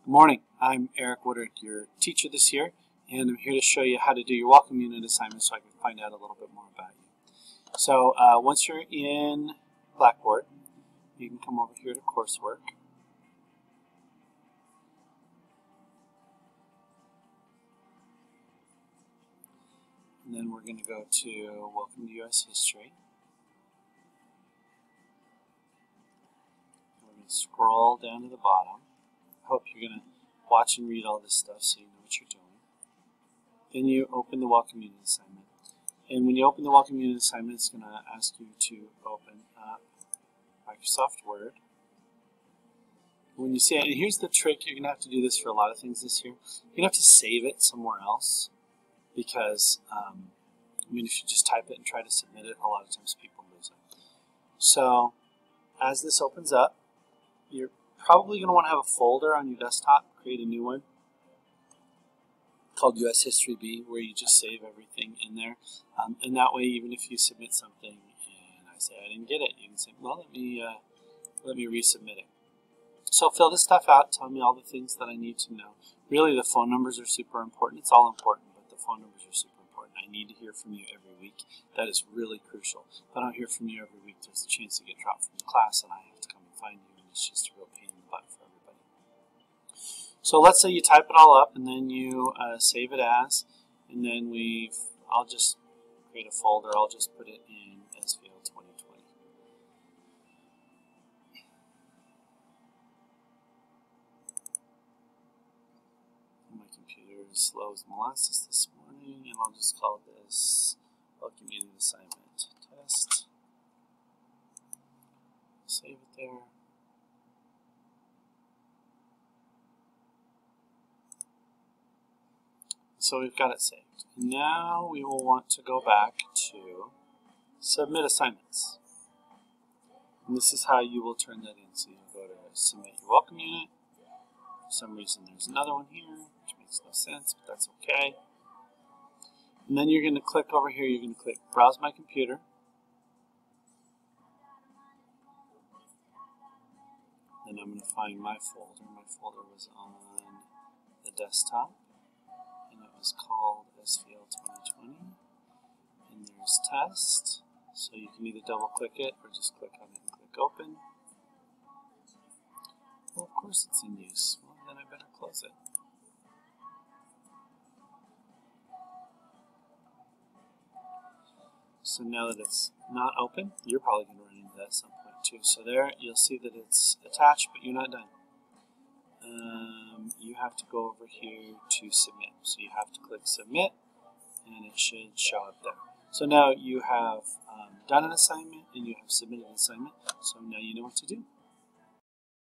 Good morning. I'm Eric Woodard, your teacher this year, and I'm here to show you how to do your welcome unit assignment so I can find out a little bit more about you. So once you're in Blackboard, you can come over here to coursework. And then we're going to go to Welcome to U.S. History. We're going to scroll down to the bottom. I hope you're going to watch and read all this stuff so you know what you're doing. Then you open the welcome unit assignment. And when you open the welcome unit assignment, it's going to ask you to open up Microsoft Word. When you see it, and here's the trick, you're going to have to do this for a lot of things this year. You're going to have to save it somewhere else because, if you just type it and try to submit it, a lot of times people lose it. So, as this opens up, you're probably going to want to have a folder on your desktop, create a new one called US History B, where you just save everything in there. And that way, even if you submit something and I say I didn't get it, you can say, well, let me resubmit it. So fill this stuff out, tell me all the things that I need to know. Really, the phone numbers are super important. It's all important, but the phone numbers are super important. I need to hear from you every week. That is really crucial. If I don't hear from you every week, there's a chance to get dropped from the class and I have to come and find you, and it's just a real pain in the butt for everybody. So let's say you type it all up and then you save it as, and then I'll just create a folder. I'll just put it in SVL 2020. My computer is slow as molasses this morning, and I'll just call this Welcome Unit Assignment Test. Save it there. So we've got it saved. Now we will want to go back to Submit Assignments. And this is how you will turn that in. So you'll go to Submit Your Welcome Unit. For some reason there's another one here, which makes no sense, but that's okay. And then you're going to click over here, you're going to click Browse My Computer. Then I'm going to find my folder. My folder was on the desktop, and it was called SVL 2020. And there's Test, so you can either double click it or just click on it and click Open. Well, of course it's in use. Well, then I better close it. So now that it's not open, you're probably going to run into that at some point too. So there, you'll see that it's attached, but you're not done. You have to go over here to submit. So you have to click submit, and it should show up there. So now you have done an assignment and you have submitted an assignment. So now you know what to do.